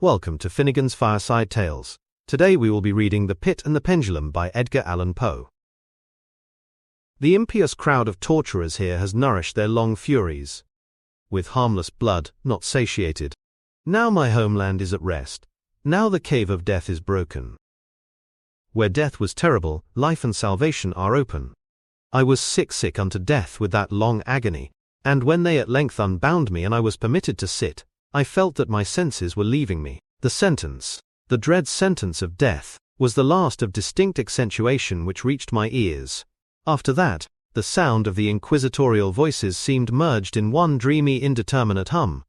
Welcome to Finnegan's Fireside Tales. Today we will be reading The Pit and the Pendulum by Edgar Allan Poe. The impious crowd of torturers here has nourished their long furies with harmless blood, not satiated. Now my homeland is at rest. Now the cave of death is broken. Where death was terrible, life and salvation are open. I was sick unto death with that long agony, and when they at length unbound me and I was permitted to sit, I felt that my senses were leaving me. The sentence, the dread sentence of death, was the last of distinct accentuation which reached my ears. After that, the sound of the inquisitorial voices seemed merged in one dreamy indeterminate hum.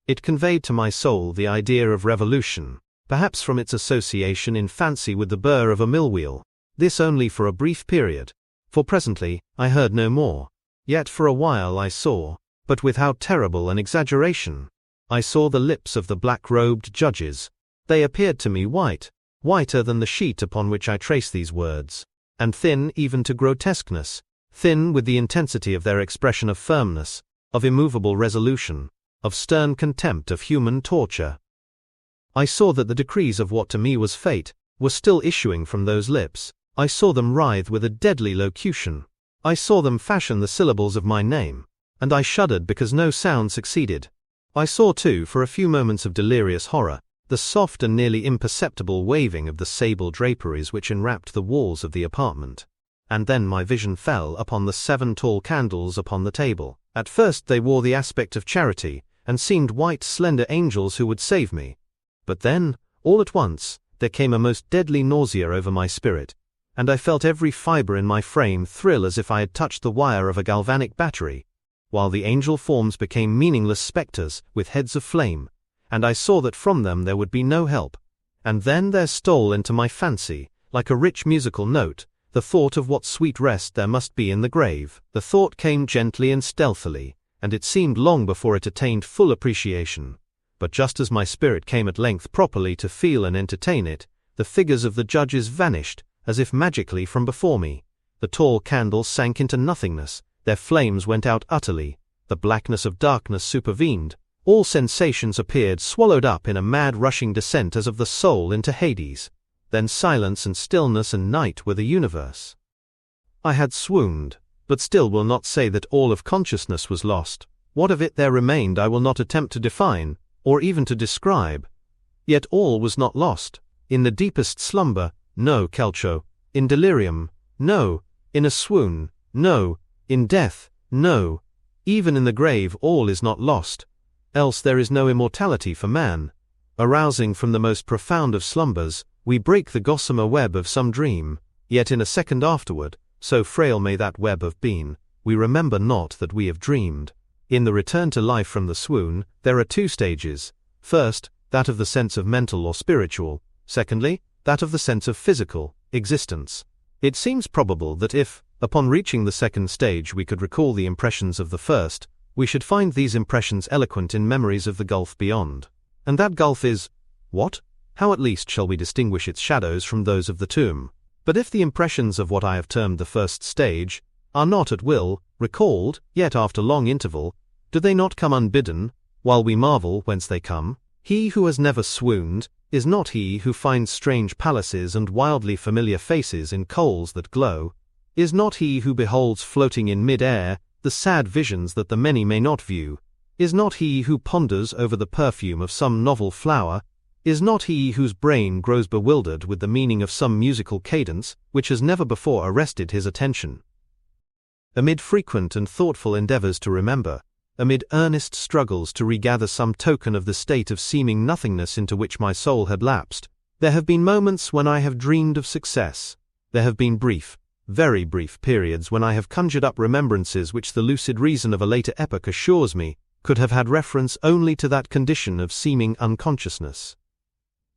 It conveyed to my soul the idea of revolution, perhaps from its association in fancy with the burr of a mill-wheel. This only for a brief period, for presently I heard no more. Yet for a while I saw, but with how terrible an exaggeration! I saw the lips of the black-robed judges. They appeared to me white, whiter than the sheet upon which I trace these words, and thin even to grotesqueness, thin with the intensity of their expression of firmness, of immovable resolution, of stern contempt of human torture. I saw that the decrees of what to me was fate were still issuing from those lips. I saw them writhe with a deadly locution. I saw them fashion the syllables of my name, and I shuddered because no sound succeeded. I saw too, for a few moments of delirious horror, the soft and nearly imperceptible waving of the sable draperies which enwrapped the walls of the apartment. And then my vision fell upon the 7 tall candles upon the table. At first they wore the aspect of charity, and seemed white slender angels who would save me. But then, all at once, there came a most deadly nausea over my spirit, and I felt every fibre in my frame thrill as if I had touched the wire of a galvanic battery, while the angel forms became meaningless spectres with heads of flame, and I saw that from them there would be no help. And then there stole into my fancy, like a rich musical note, the thought of what sweet rest there must be in the grave. The thought came gently and stealthily, and it seemed long before it attained full appreciation. But just as my spirit came at length properly to feel and entertain it, the figures of the judges vanished, as if magically from before me. The tall candles sank into nothingness. Their flames went out utterly, the blackness of darkness supervened, all sensations appeared swallowed up in a mad rushing descent as of the soul into Hades. Then silence and stillness and night were the universe. I had swooned, but still will not say that all of consciousness was lost. What of it there remained I will not attempt to define, or even to describe. Yet all was not lost. In the deepest slumber, no, Calcio. In delirium, no. In a swoon, no. In death, no. Even in the grave all is not lost. Else there is no immortality for man. Arousing from the most profound of slumbers, we break the gossamer web of some dream, yet in a second afterward, so frail may that web have been, we remember not that we have dreamed. In the return to life from the swoon, there are 2 stages. First, that of the sense of mental or spiritual. Secondly, that of the sense of physical existence. It seems probable that if, upon reaching the second stage, we could recall the impressions of the first, we should find these impressions eloquent in memories of the gulf beyond. And that gulf is what? How at least shall we distinguish its shadows from those of the tomb? But if the impressions of what I have termed the first stage are not at will recalled, yet after long interval, do they not come unbidden, while we marvel whence they come? He who has never swooned is not he who finds strange palaces and wildly familiar faces in coals that glow, is not he who beholds floating in mid-air the sad visions that the many may not view, is not he who ponders over the perfume of some novel flower, is not he whose brain grows bewildered with the meaning of some musical cadence which has never before arrested his attention. Amid frequent and thoughtful endeavors to remember, amid earnest struggles to regather some token of the state of seeming nothingness into which my soul had lapsed, there have been moments when I have dreamed of success. There have been brief, very brief periods when I have conjured up remembrances which the lucid reason of a later epoch assures me could have had reference only to that condition of seeming unconsciousness.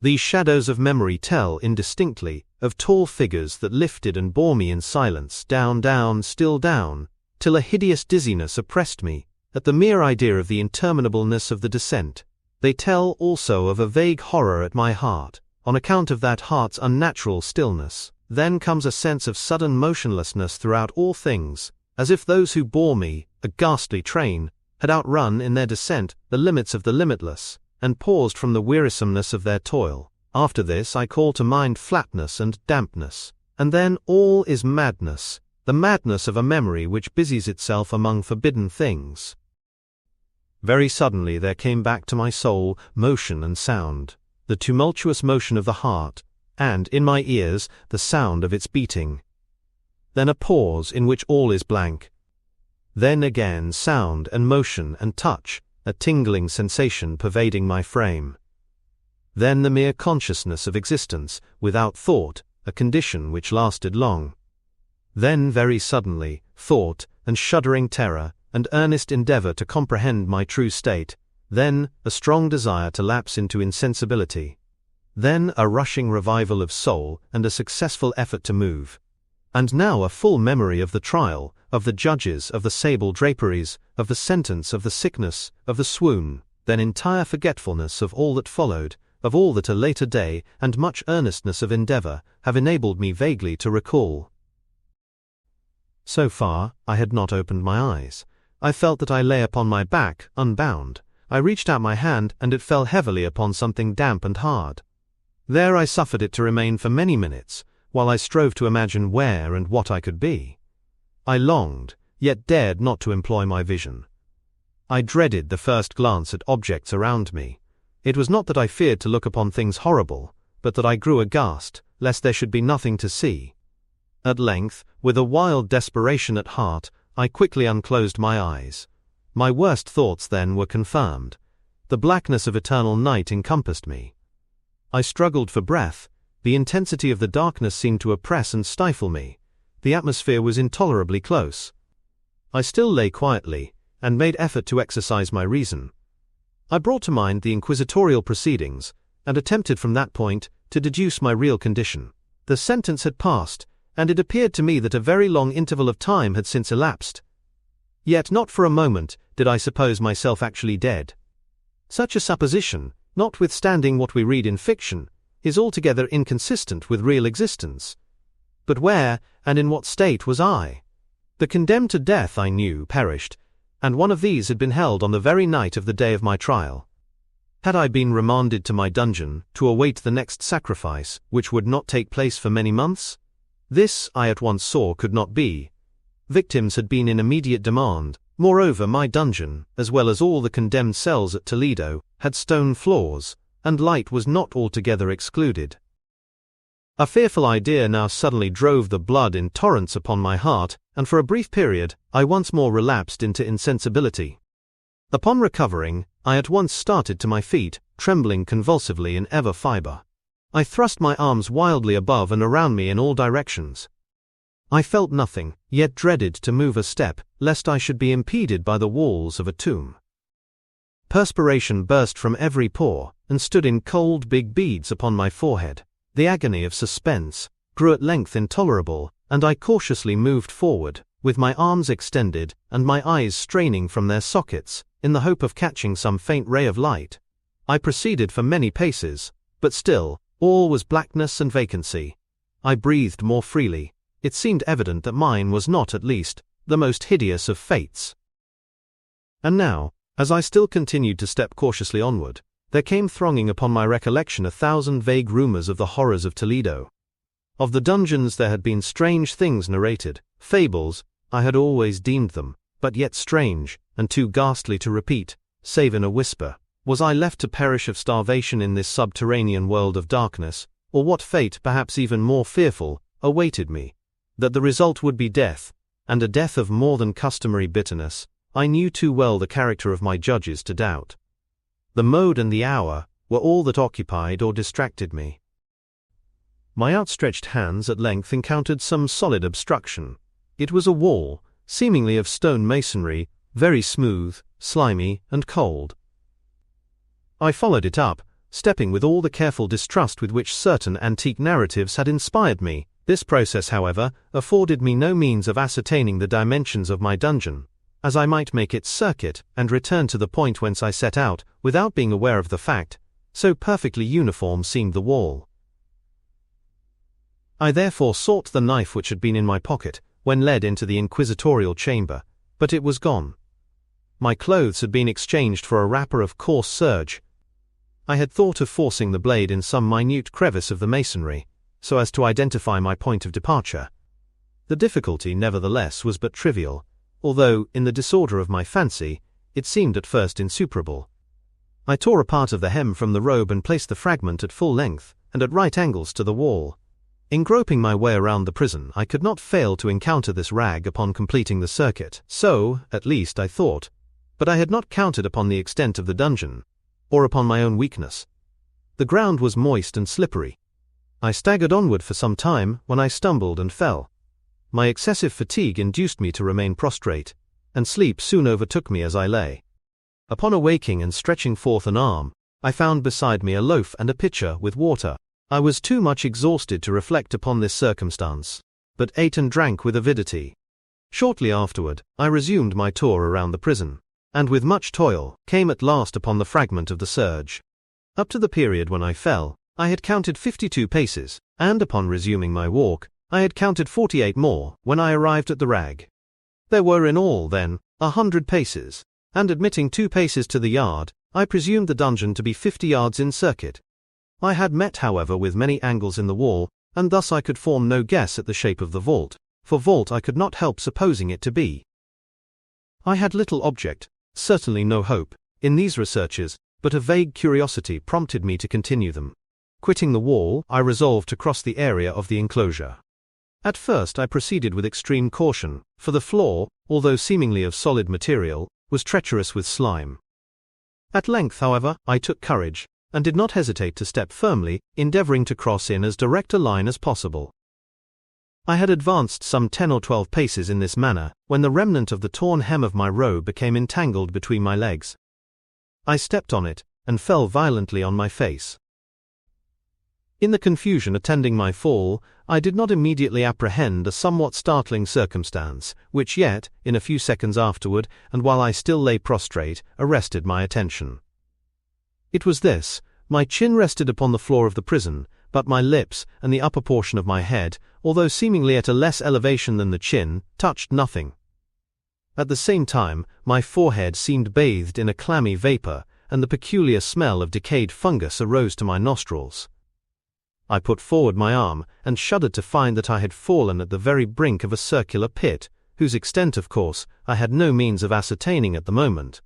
These shadows of memory tell indistinctly of tall figures that lifted and bore me in silence down, still down, till a hideous dizziness oppressed me at the mere idea of the interminableness of the descent. They tell also of a vague horror at my heart, on account of that heart's unnatural stillness. Then comes a sense of sudden motionlessness throughout all things, as if those who bore me, a ghastly train, had outrun in their descent the limits of the limitless. and paused from the wearisomeness of their toil. After this I call to mind flatness and dampness, and then all is madness, the madness of a memory which busies itself among forbidden things. Very suddenly there came back to my soul motion and sound, the tumultuous motion of the heart, and, in my ears, the sound of its beating. Then a pause in which all is blank. Then again sound and motion and touch, a tingling sensation pervading my frame. Then the mere consciousness of existence, without thought, a condition which lasted long. Then very suddenly, thought, and shuddering terror, and earnest endeavor to comprehend my true state, then a strong desire to lapse into insensibility. Then a rushing revival of soul and a successful effort to move. And now a full memory of the trial, of the judges, of the sable draperies, of the sentence, of the sickness, of the swoon, then entire forgetfulness of all that followed, of all that a later day, and much earnestness of endeavor, have enabled me vaguely to recall. So far, I had not opened my eyes. I felt that I lay upon my back, unbound. I reached out my hand, and it fell heavily upon something damp and hard. There I suffered it to remain for many minutes, while I strove to imagine where and what I could be. I longed, yet dared not to employ my vision. I dreaded the first glance at objects around me. It was not that I feared to look upon things horrible, but that I grew aghast, lest there should be nothing to see. At length, with a wild desperation at heart, I quickly unclosed my eyes. My worst thoughts then were confirmed. The blackness of eternal night encompassed me. I struggled for breath. The intensity of the darkness seemed to oppress and stifle me. The atmosphere was intolerably close. I still lay quietly, and made effort to exercise my reason. I brought to mind the inquisitorial proceedings, and attempted from that point to deduce my real condition. The sentence had passed, and it appeared to me that a very long interval of time had since elapsed. Yet not for a moment did I suppose myself actually dead. Such a supposition, notwithstanding what we read in fiction, is altogether inconsistent with real existence. But where, and in what state was I? The condemned to death, I knew, perished, and one of these had been held on the very night of the day of my trial. Had I been remanded to my dungeon, to await the next sacrifice, which would not take place for many months? This, I at once saw, could not be. Victims had been in immediate demand. Moreover, my dungeon, as well as all the condemned cells at Toledo, had stone floors, and light was not altogether excluded. A fearful idea now suddenly drove the blood in torrents upon my heart, and for a brief period, I once more relapsed into insensibility. Upon recovering, I at once started to my feet, trembling convulsively in every fibre. I thrust my arms wildly above and around me in all directions. I felt nothing, yet dreaded to move a step, lest I should be impeded by the walls of a tomb. Perspiration burst from every pore, and stood in cold big beads upon my forehead. The agony of suspense grew at length intolerable, and I cautiously moved forward, with my arms extended and my eyes straining from their sockets, in the hope of catching some faint ray of light. I proceeded for many paces, but still, all was blackness and vacancy. I breathed more freely. It seemed evident that mine was not, at least, the most hideous of fates. And now, as I still continued to step cautiously onward, there came thronging upon my recollection 1,000 vague rumors of the horrors of Toledo. Of the dungeons there had been strange things narrated, fables, I had always deemed them, but yet strange, and too ghastly to repeat, save in a whisper. Was I left to perish of starvation in this subterranean world of darkness, or what fate, perhaps even more fearful, awaited me? That the result would be death, and a death of more than customary bitterness, I knew too well the character of my judges to doubt. The mode and the hour were all that occupied or distracted me. My outstretched hands at length encountered some solid obstruction. It was a wall, seemingly of stone masonry, very smooth, slimy, and cold. I followed it up, stepping with all the careful distrust with which certain antique narratives had inspired me. This process, however, afforded me no means of ascertaining the dimensions of my dungeon, as I might make its circuit and return to the point whence I set out, without being aware of the fact, so perfectly uniform seemed the wall. I therefore sought the knife which had been in my pocket when led into the inquisitorial chamber, but it was gone. My clothes had been exchanged for a wrapper of coarse serge. I had thought of forcing the blade in some minute crevice of the masonry, so as to identify my point of departure. The difficulty, nevertheless, was but trivial, although, in the disorder of my fancy, it seemed at first insuperable. I tore a part of the hem from the robe and placed the fragment at full length, and at right angles to the wall. In groping my way around the prison, I could not fail to encounter this rag upon completing the circuit. So, at least, I thought. But I had not counted upon the extent of the dungeon, or upon my own weakness. The ground was moist and slippery. I staggered onward for some time, when I stumbled and fell. My excessive fatigue induced me to remain prostrate, and sleep soon overtook me as I lay. Upon awaking and stretching forth an arm, I found beside me a loaf and a pitcher with water. I was too much exhausted to reflect upon this circumstance, but ate and drank with avidity. Shortly afterward, I resumed my tour around the prison, and with much toil, came at last upon the fragment of the serge. Up to the period when I fell, I had counted 52 paces, and upon resuming my walk, I had counted 48 more when I arrived at the rag. There were in all, then, 100 paces, and admitting 2 paces to the yard, I presumed the dungeon to be 50 yards in circuit. I had met, however, with many angles in the wall, and thus I could form no guess at the shape of the vault, for vault I could not help supposing it to be. I had little object, certainly no hope, in these researches, but a vague curiosity prompted me to continue them. Quitting the wall, I resolved to cross the area of the enclosure. At first I proceeded with extreme caution, for the floor, although seemingly of solid material, was treacherous with slime. At length, however, I took courage, and did not hesitate to step firmly, endeavoring to cross in as direct a line as possible. I had advanced some 10 or 12 paces in this manner, when the remnant of the torn hem of my robe became entangled between my legs. I stepped on it, and fell violently on my face. In the confusion attending my fall, I did not immediately apprehend a somewhat startling circumstance, which yet, in a few seconds afterward, and while I still lay prostrate, arrested my attention. It was this: my chin rested upon the floor of the prison, but my lips, and the upper portion of my head, although seemingly at a less elevation than the chin, touched nothing. At the same time, my forehead seemed bathed in a clammy vapor, and the peculiar smell of decayed fungus arose to my nostrils. I put forward my arm, and shuddered to find that I had fallen at the very brink of a circular pit, whose extent, of course, I had no means of ascertaining at the moment.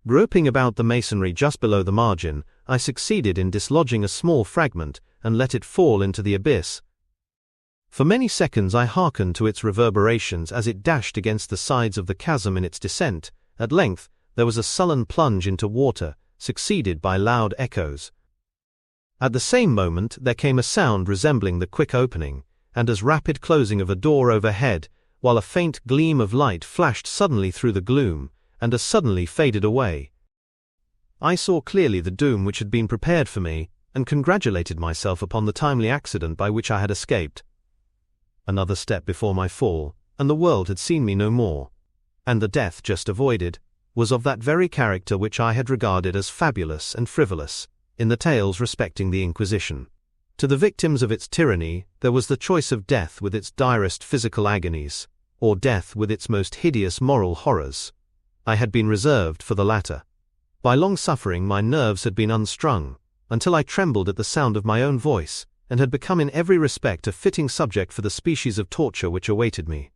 Groping about the masonry just below the margin, I succeeded in dislodging a small fragment, and let it fall into the abyss. For many seconds I hearkened to its reverberations as it dashed against the sides of the chasm in its descent. At length, there was a sullen plunge into water, succeeded by loud echoes. At the same moment there came a sound resembling the quick opening, and as rapid closing of a door overhead, while a faint gleam of light flashed suddenly through the gloom, and as suddenly faded away. I saw clearly the doom which had been prepared for me, and congratulated myself upon the timely accident by which I had escaped. Another step before my fall, and the world had seen me no more, and the death just avoided was of that very character which I had regarded as fabulous and frivolous in the tales respecting the Inquisition. To the victims of its tyranny there was the choice of death with its direst physical agonies, or death with its most hideous moral horrors. I had been reserved for the latter. By long suffering my nerves had been unstrung, until I trembled at the sound of my own voice, and had become in every respect a fitting subject for the species of torture which awaited me.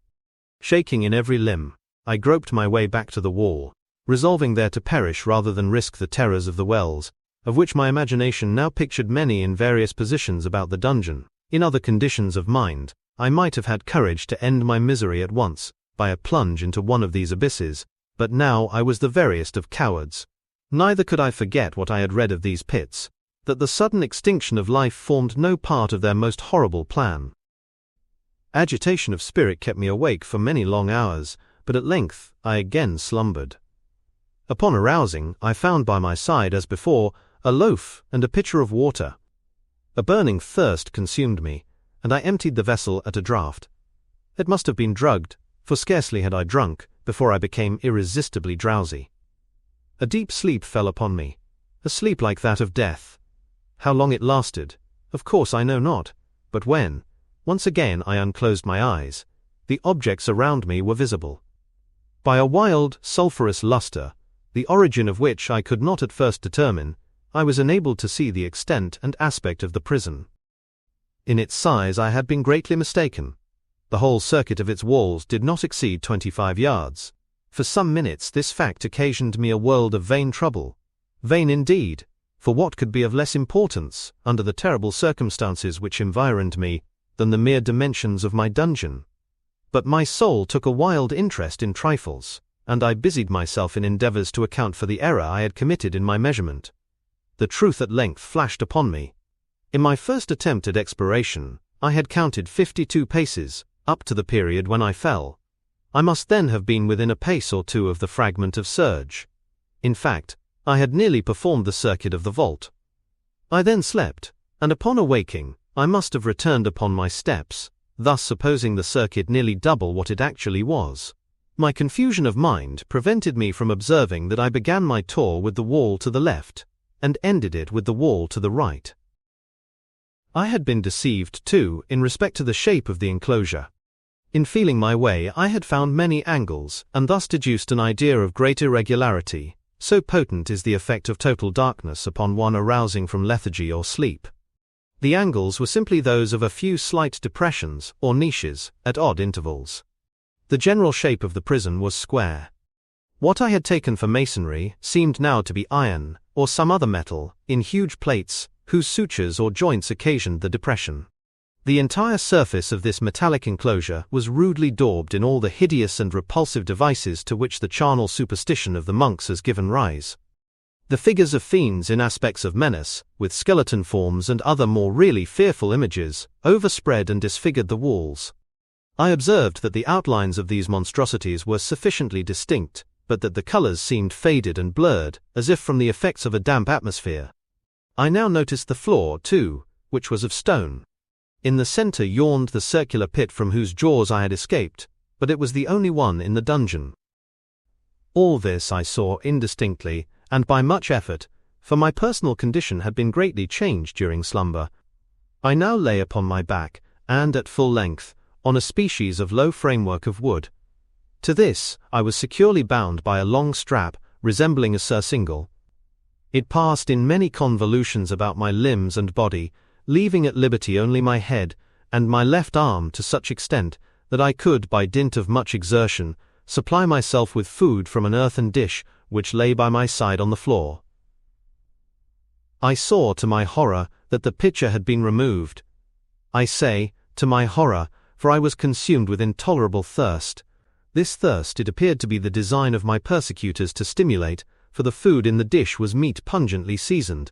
Shaking in every limb, I groped my way back to the wall, resolving there to perish rather than risk the terrors of the wells, of which my imagination now pictured many in various positions about the dungeon. In other conditions of mind, I might have had courage to end my misery at once, by a plunge into one of these abysses, but now I was the veriest of cowards. Neither could I forget what I had read of these pits, that the sudden extinction of life formed no part of their most horrible plan. Agitation of spirit kept me awake for many long hours, but at length I again slumbered. Upon arousing, I found by my side, as before, a loaf and a pitcher of water. A burning thirst consumed me, and I emptied the vessel at a draught. It must have been drugged, for scarcely had I drunk before I became irresistibly drowsy. A deep sleep fell upon me, a sleep like that of death. How long it lasted, of course I know not, but when, once again I unclosed my eyes, the objects around me were visible. By a wild, sulphurous luster, the origin of which I could not at first determine, I was enabled to see the extent and aspect of the prison. In its size I had been greatly mistaken. The whole circuit of its walls did not exceed 25 yards. For some minutes this fact occasioned me a world of vain trouble. Vain indeed, for what could be of less importance, under the terrible circumstances which environed me, than the mere dimensions of my dungeon? But my soul took a wild interest in trifles, and I busied myself in endeavors to account for the error I had committed in my measurement. The truth at length flashed upon me. In my first attempt at exploration, I had counted 52 paces, up to the period when I fell. I must then have been within a pace or two of the fragment of serge. In fact, I had nearly performed the circuit of the vault. I then slept, and upon awaking, I must have returned upon my steps, thus supposing the circuit nearly double what it actually was. My confusion of mind prevented me from observing that I began my tour with the wall to the left, and ended it with the wall to the right. I had been deceived, too, in respect to the shape of the enclosure. In feeling my way I had found many angles, and thus deduced an idea of great irregularity, so potent is the effect of total darkness upon one arousing from lethargy or sleep. The angles were simply those of a few slight depressions, or niches, at odd intervals. The general shape of the prison was square. What I had taken for masonry seemed now to be iron, or some other metal, in huge plates, whose sutures or joints occasioned the depression. The entire surface of this metallic enclosure was rudely daubed in all the hideous and repulsive devices to which the charnel superstition of the monks has given rise. The figures of fiends in aspects of menace, with skeleton forms and other more really fearful images, overspread and disfigured the walls. I observed that the outlines of these monstrosities were sufficiently distinct, but that the colors seemed faded and blurred, as if from the effects of a damp atmosphere. I now noticed the floor, too, which was of stone. In the center yawned the circular pit from whose jaws I had escaped, but it was the only one in the dungeon. All this I saw indistinctly, and by much effort, for my personal condition had been greatly changed during slumber. I now lay upon my back, and at full length, on a species of low framework of wood. To this I was securely bound by a long strap, resembling a surcingle. It passed in many convolutions about my limbs and body, leaving at liberty only my head and my left arm to such extent that I could, by dint of much exertion, supply myself with food from an earthen dish which lay by my side on the floor. I saw, to my horror, that the pitcher had been removed. I say, to my horror, for I was consumed with intolerable thirst. This thirst it appeared to be the design of my persecutors to stimulate, for the food in the dish was meat pungently seasoned.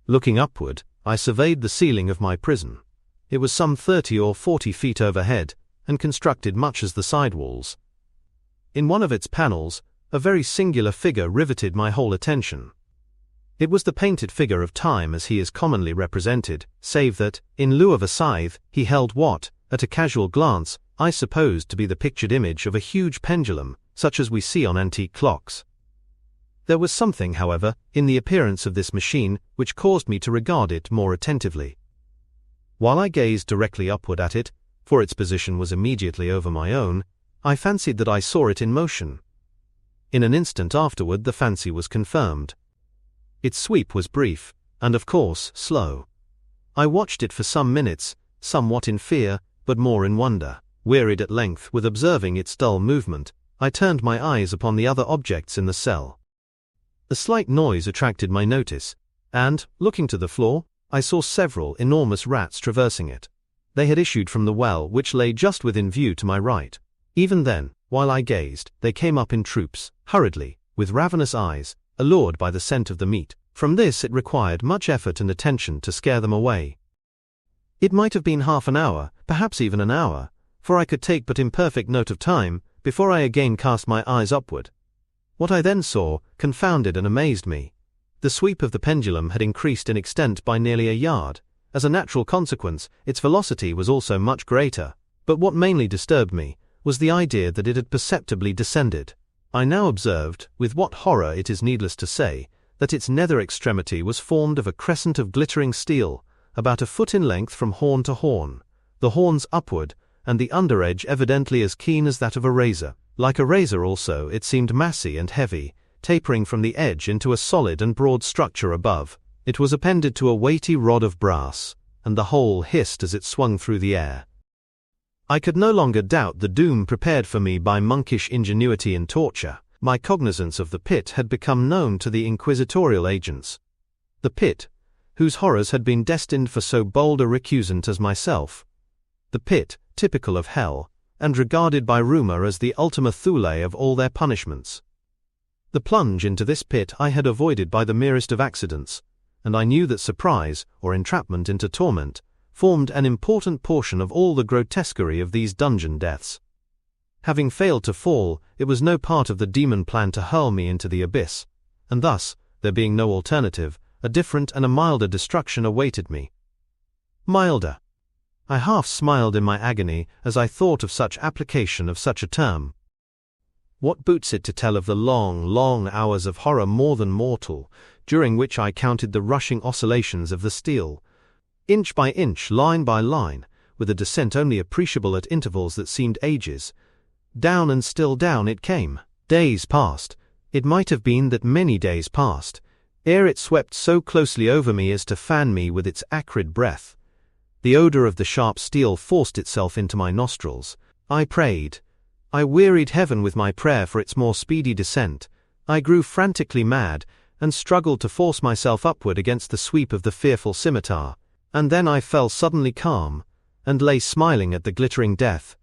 Looking upward, I surveyed the ceiling of my prison. It was some 30 or 40 feet overhead, and constructed much as the side walls. In one of its panels, a very singular figure riveted my whole attention. It was the painted figure of Time as he is commonly represented, save that, in lieu of a scythe, he held what, at a casual glance, I supposed to be the pictured image of a huge pendulum, such as we see on antique clocks. There was something, however, in the appearance of this machine which caused me to regard it more attentively. While I gazed directly upward at it, for its position was immediately over my own, I fancied that I saw it in motion. In an instant afterward the fancy was confirmed. Its sweep was brief, and of course slow. I watched it for some minutes, somewhat in fear, but more in wonder. Wearied at length with observing its dull movement, I turned my eyes upon the other objects in the cell. A slight noise attracted my notice, and, looking to the floor, I saw several enormous rats traversing it. They had issued from the well which lay just within view to my right. Even then, while I gazed, they came up in troops, hurriedly, with ravenous eyes, allured by the scent of the meat. From this it required much effort and attention to scare them away. It might have been half an hour, perhaps even an hour, for I could take but imperfect note of time, before I again cast my eyes upward. What I then saw confounded and amazed me. The sweep of the pendulum had increased in extent by nearly a yard. As a natural consequence, its velocity was also much greater. But what mainly disturbed me was the idea that it had perceptibly descended. I now observed, with what horror it is needless to say, that its nether extremity was formed of a crescent of glittering steel, about a foot in length from horn to horn, the horns upward, and the under edge evidently as keen as that of a razor. Like a razor also, it seemed massy and heavy, tapering from the edge into a solid and broad structure above. It was appended to a weighty rod of brass, and the whole hissed as it swung through the air. I could no longer doubt the doom prepared for me by monkish ingenuity in torture. My cognizance of the pit had become known to the inquisitorial agents. The pit, whose horrors had been destined for so bold a recusant as myself. The pit, typical of hell, and regarded by rumor as the ultima thule of all their punishments. The plunge into this pit I had avoided by the merest of accidents, and I knew that surprise, or entrapment into torment, formed an important portion of all the grotesquerie of these dungeon deaths. Having failed to fall, it was no part of the demon plan to hurl me into the abyss, and thus, there being no alternative, a different and a milder destruction awaited me. Milder. I half smiled in my agony as I thought of such application of such a term. What boots it to tell of the long, long hours of horror more than mortal, during which I counted the rushing oscillations of the steel, inch by inch, line by line, with a descent only appreciable at intervals that seemed ages. Down and still down it came. Days passed. It might have been that many days passed, ere it swept so closely over me as to fan me with its acrid breath. The odor of the sharp steel forced itself into my nostrils. I prayed. I wearied heaven with my prayer for its more speedy descent. I grew frantically mad, and struggled to force myself upward against the sweep of the fearful scimitar. And then I fell suddenly calm, and lay smiling at the glittering death,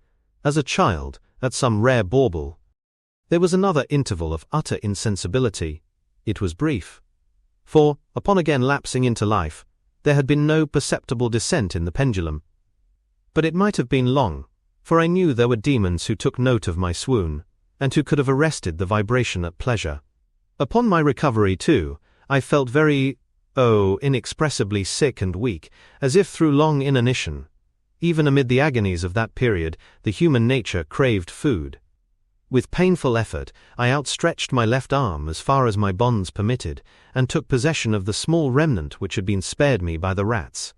as a child, at some rare bauble. There was another interval of utter insensibility. It was brief. For, upon again lapsing into life, there had been no perceptible descent in the pendulum. But it might have been long, for I knew there were demons who took note of my swoon, and who could have arrested the vibration at pleasure. Upon my recovery, too, I felt very, inexpressibly sick and weak, as if through long inanition. Even amid the agonies of that period, the human nature craved food. With painful effort, I outstretched my left arm as far as my bonds permitted, and took possession of the small remnant which had been spared me by the rats.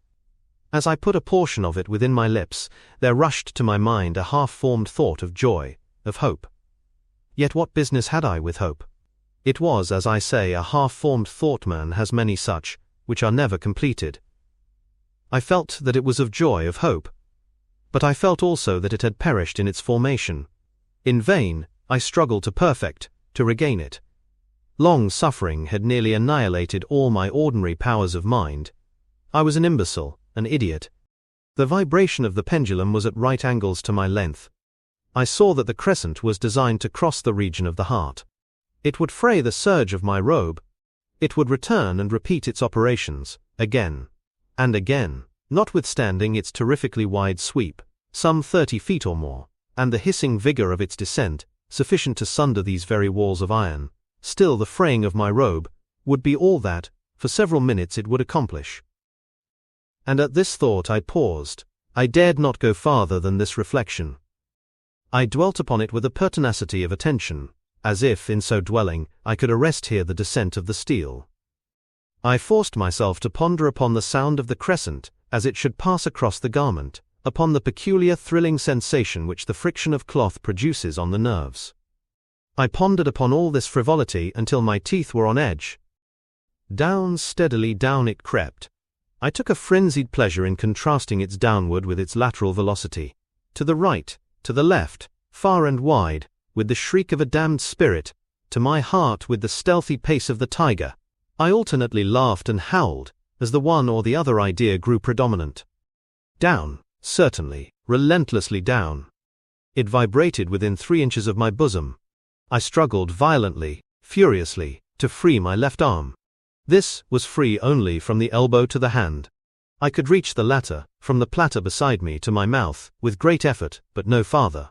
As I put a portion of it within my lips, there rushed to my mind a half-formed thought of joy, of hope. Yet what business had I with hope? It was, as I say, a half-formed thought. Man has many such, which are never completed. I felt that it was of joy, of hope. But I felt also that it had perished in its formation. In vain, I struggled to perfect, to regain it. Long suffering had nearly annihilated all my ordinary powers of mind. I was an imbecile, an idiot. The vibration of the pendulum was at right angles to my length. I saw that the crescent was designed to cross the region of the heart. It would fray the serge of my robe. It would return and repeat its operations, again and again, notwithstanding its terrifically wide sweep, some 30 feet or more, and the hissing vigor of its descent, sufficient to sunder these very walls of iron. Still the fraying of my robe would be all that, for several minutes, it would accomplish. And at this thought I paused. I dared not go farther than this reflection. I dwelt upon it with a pertinacity of attention, as if, in so dwelling, I could arrest here the descent of the steel. I forced myself to ponder upon the sound of the crescent, as it should pass across the garment, upon the peculiar thrilling sensation which the friction of cloth produces on the nerves. I pondered upon all this frivolity until my teeth were on edge. Down, steadily down it crept. I took a frenzied pleasure in contrasting its downward with its lateral velocity. To the right, to the left, far and wide, with the shriek of a damned spirit, to my heart with the stealthy pace of the tiger. I alternately laughed and howled, as the one or the other idea grew predominant. Down, certainly, relentlessly down. It vibrated within 3 inches of my bosom. I struggled violently, furiously, to free my left arm. This was free only from the elbow to the hand. I could reach the latter, from the platter beside me to my mouth, with great effort, but no farther.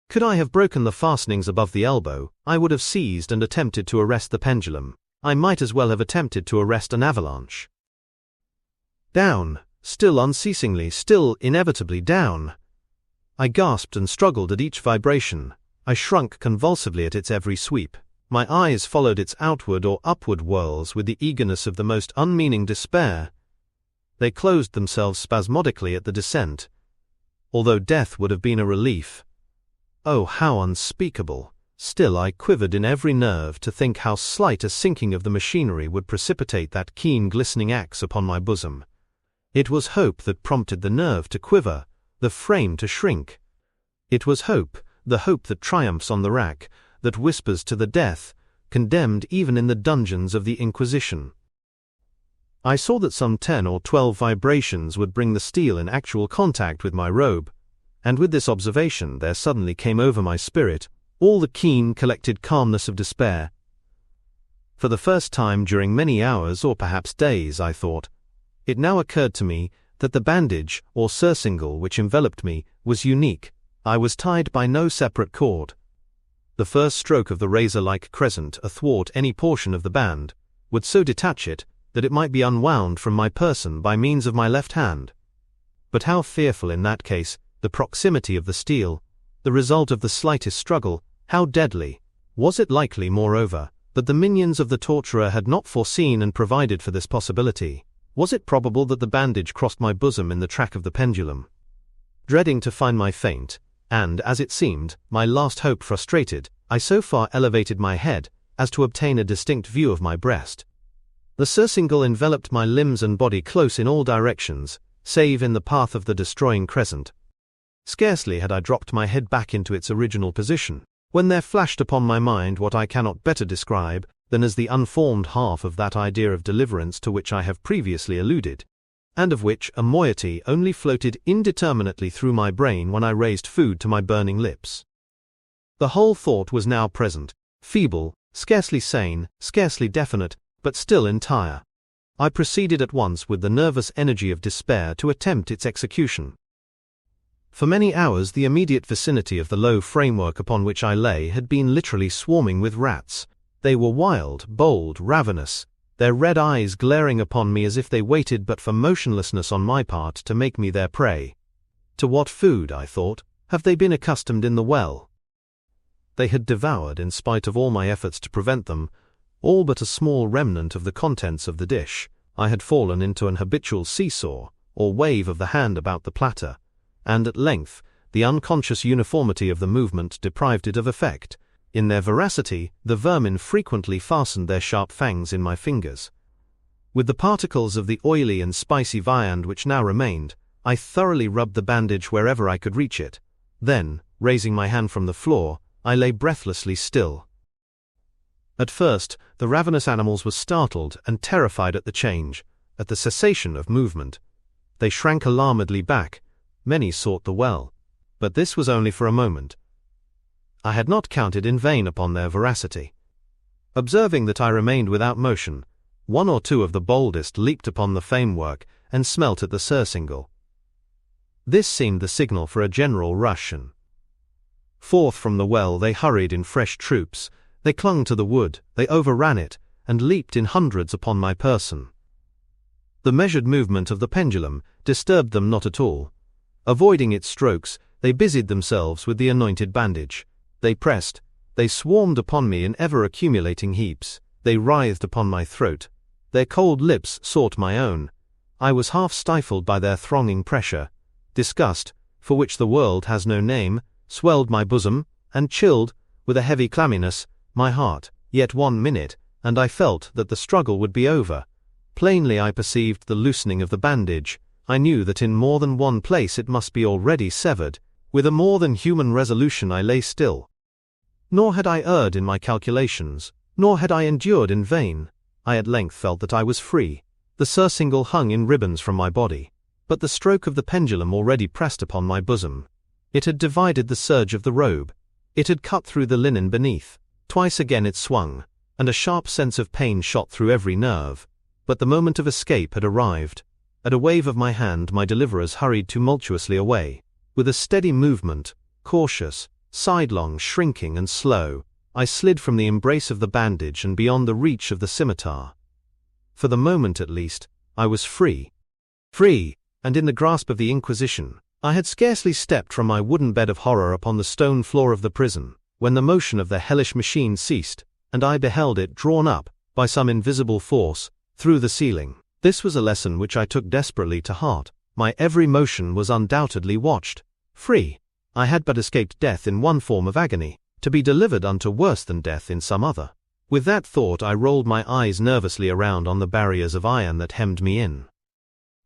Could I have broken the fastenings above the elbow, I would have seized and attempted to arrest the pendulum. I might as well have attempted to arrest an avalanche. Down, still unceasingly, still inevitably down. I gasped and struggled at each vibration. I shrunk convulsively at its every sweep. My eyes followed its outward or upward whirls with the eagerness of the most unmeaning despair. They closed themselves spasmodically at the descent. Although death would have been a relief. Oh, how unspeakable, Still I quivered in every nerve to think how slight a sinking of the machinery would precipitate that keen glistening axe upon my bosom. It was hope that prompted the nerve to quiver, the frame to shrink. It was hope, the hope that triumphs on the rack, that whispers to the death, condemned even in the dungeons of the Inquisition. I saw that some 10 or 12 vibrations would bring the steel in actual contact with my robe, and with this observation there suddenly came over my spirit all the keen, collected calmness of despair. For the first time during many hours or perhaps days, I thought, it now occurred to me that the bandage or surcingle which enveloped me was unique. I was tied by no separate cord. The first stroke of the razor-like crescent athwart any portion of the band would so detach it that it might be unwound from my person by means of my left hand. But how fearful in that case the proximity of the steel, the result of the slightest struggle, how deadly! Was it likely, moreover, that the minions of the torturer had not foreseen and provided for this possibility? Was it probable that the bandage crossed my bosom in the track of the pendulum? Dreading to find my faint, and, as it seemed, my last hope frustrated, I so far elevated my head as to obtain a distinct view of my breast. The surcingle enveloped my limbs and body close in all directions, save in the path of the destroying crescent. Scarcely had I dropped my head back into its original position, when there flashed upon my mind what I cannot better describe than as the unformed half of that idea of deliverance to which I have previously alluded, and of which a moiety only floated indeterminately through my brain when I raised food to my burning lips. The whole thought was now present, feeble, scarcely sane, scarcely definite, but still entire. I proceeded at once with the nervous energy of despair to attempt its execution. For many hours the immediate vicinity of the low framework upon which I lay had been literally swarming with rats. They were wild, bold, ravenous, their red eyes glaring upon me as if they waited but for motionlessness on my part to make me their prey. To what food, I thought, have they been accustomed in the well? They had devoured, in spite of all my efforts to prevent them, all but a small remnant of the contents of the dish. I had fallen into an habitual seesaw, or wave of the hand about the platter, and at length the unconscious uniformity of the movement deprived it of effect. In their voracity, the vermin frequently fastened their sharp fangs in my fingers. With the particles of the oily and spicy viand which now remained, I thoroughly rubbed the bandage wherever I could reach it. Then, raising my hand from the floor, I lay breathlessly still. At first, the ravenous animals were startled and terrified at the change, at the cessation of movement. They shrank alarmedly back. Many sought the well, but this was only for a moment. I had not counted in vain upon their voracity. Observing that I remained without motion, one or two of the boldest leaped upon the framework and smelt at the surcingle. This seemed the signal for a general rush, and forth from the well they hurried in fresh troops. They clung to the wood, they overran it, and leaped in hundreds upon my person. The measured movement of the pendulum disturbed them not at all. Avoiding its strokes, they busied themselves with the anointed bandage. They pressed, they swarmed upon me in ever-accumulating heaps, they writhed upon my throat. Their cold lips sought my own. I was half stifled by their thronging pressure. Disgust, for which the world has no name, swelled my bosom, and chilled, with a heavy clamminess, my heart. Yet 1 minute, and I felt that the struggle would be over. Plainly I perceived the loosening of the bandage. I knew that in more than one place it must be already severed. With a more than human resolution I lay still. Nor had I erred in my calculations, nor had I endured in vain. I at length felt that I was free. The surcingle hung in ribbons from my body, but the stroke of the pendulum already pressed upon my bosom. It had divided the serge of the robe. It had cut through the linen beneath. Twice again it swung, and a sharp sense of pain shot through every nerve. But the moment of escape had arrived. At a wave of my hand my deliverers hurried tumultuously away. With a steady movement, cautious, sidelong, shrinking and slow, I slid from the embrace of the bandage and beyond the reach of the scimitar. For the moment at least, I was free. Free, and in the grasp of the Inquisition. I had scarcely stepped from my wooden bed of horror upon the stone floor of the prison, when the motion of the hellish machine ceased, and I beheld it drawn up, by some invisible force, through the ceiling. This was a lesson which I took desperately to heart. My every motion was undoubtedly watched. Free. I had but escaped death in one form of agony. to be delivered unto worse than death in some other. With that thought I rolled my eyes nervously around on the barriers of iron that hemmed me in.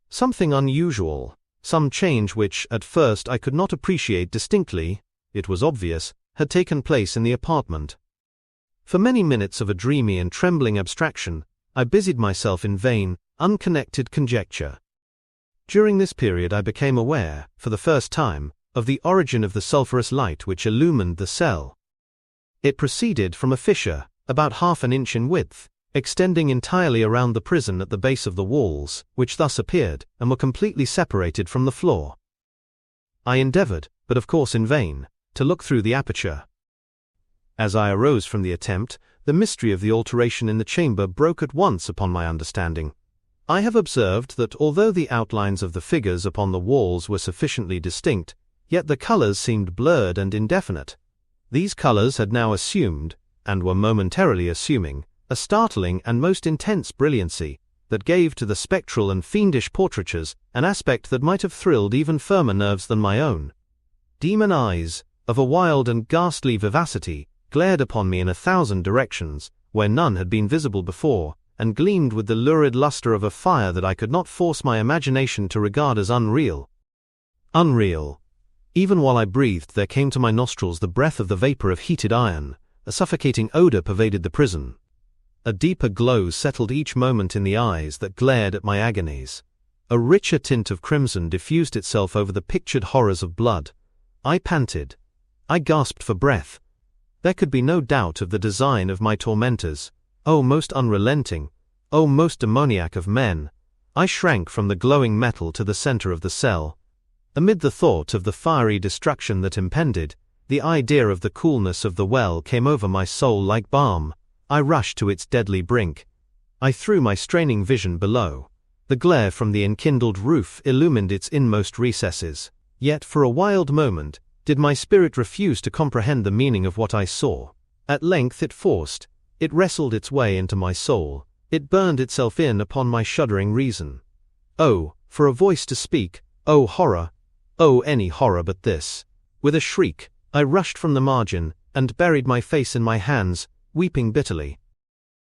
Something unusual, some change which, at first, I could not appreciate distinctly, it was obvious, had taken place in the apartment. For many minutes of a dreamy and trembling abstraction, I busied myself in vain, unconnected conjecture. During this period I became aware, for the first time, of the origin of the sulphurous light which illumined the cell. It proceeded from a fissure, about half an inch in width, extending entirely around the prison at the base of the walls, which thus appeared, and were completely separated from the floor. I endeavored, but of course in vain, to look through the aperture. As I arose from the attempt, the mystery of the alteration in the chamber broke at once upon my understanding. I have observed that although the outlines of the figures upon the walls were sufficiently distinct, yet the colors seemed blurred and indefinite. These colors had now assumed, and were momentarily assuming, a startling and most intense brilliancy, that gave to the spectral and fiendish portraitures an aspect that might have thrilled even firmer nerves than my own. Demon eyes, of a wild and ghastly vivacity, glared upon me in 1,000 directions, where none had been visible before, and gleamed with the lurid luster of a fire that I could not force my imagination to regard as unreal. Unreal. Even while I breathed there came to my nostrils the breath of the vapor of heated iron. A suffocating odor pervaded the prison. A deeper glow settled each moment in the eyes that glared at my agonies. A richer tint of crimson diffused itself over the pictured horrors of blood. I panted. I gasped for breath. There could be no doubt of the design of my tormentors. O most unrelenting, O most demoniac of men! I shrank from the glowing metal to the center of the cell. Amid the thought of the fiery destruction that impended, the idea of the coolness of the well came over my soul like balm. I rushed to its deadly brink. I threw my straining vision below. The glare from the enkindled roof illumined its inmost recesses. Yet for a wild moment, did my spirit refuse to comprehend the meaning of what I saw. At length it wrestled its way into my soul. It burned itself in upon my shuddering reason. Oh, for a voice to speak! Oh horror! Oh any horror but this! With a shriek, I rushed from the margin, and buried my face in my hands, weeping bitterly.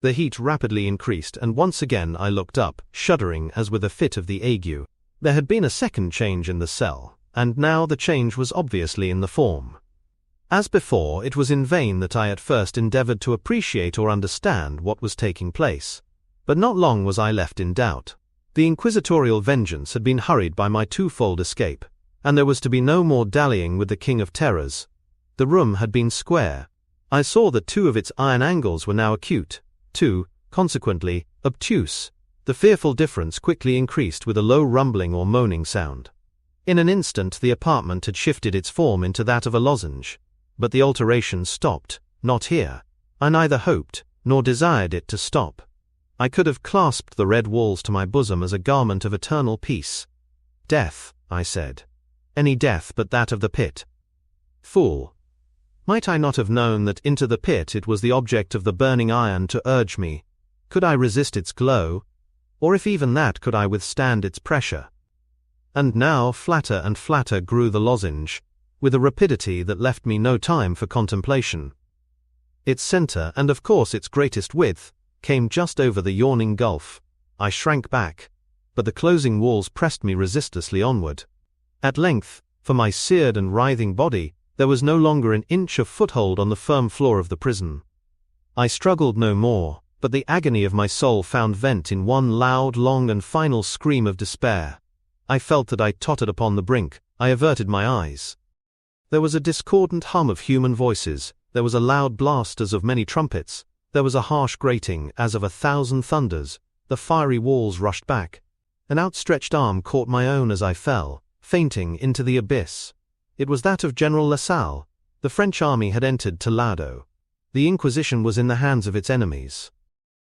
The heat rapidly increased, and once again I looked up, shuddering as with a fit of the ague. There had been a second change in the cell, and now the change was obviously in the form. As before, it was in vain that I at first endeavored to appreciate or understand what was taking place. But not long was I left in doubt. The inquisitorial vengeance had been hurried by my twofold escape, and there was to be no more dallying with the King of Terrors. The room had been square. I saw that 2 of its iron angles were now acute, 2, consequently, obtuse. The fearful difference quickly increased with a low rumbling or moaning sound. In an instant the apartment had shifted its form into that of a lozenge. But the alteration stopped, not here. I neither hoped, nor desired it to stop. I could have clasped the red walls to my bosom as a garment of eternal peace. Death, I said. Any death but that of the pit. Fool! Might I not have known that into the pit it was the object of the burning iron to urge me? Could I resist its glow? Or if even that, could I withstand its pressure? And now flatter and flatter grew the lozenge, with a rapidity that left me no time for contemplation. Its center, and of course its greatest width, came just over the yawning gulf. I shrank back, but the closing walls pressed me resistlessly onward. At length, for my seared and writhing body, there was no longer an inch of foothold on the firm floor of the prison. I struggled no more, but the agony of my soul found vent in one loud, long and final scream of despair. I felt that I tottered upon the brink. I averted my eyes. There was a discordant hum of human voices, there was a loud blast as of many trumpets, there was a harsh grating as of 1,000 thunders. The fiery walls rushed back. An outstretched arm caught my own as I fell, fainting, into the abyss. It was that of General Lassalle. The French army had entered Toledo. The Inquisition was in the hands of its enemies.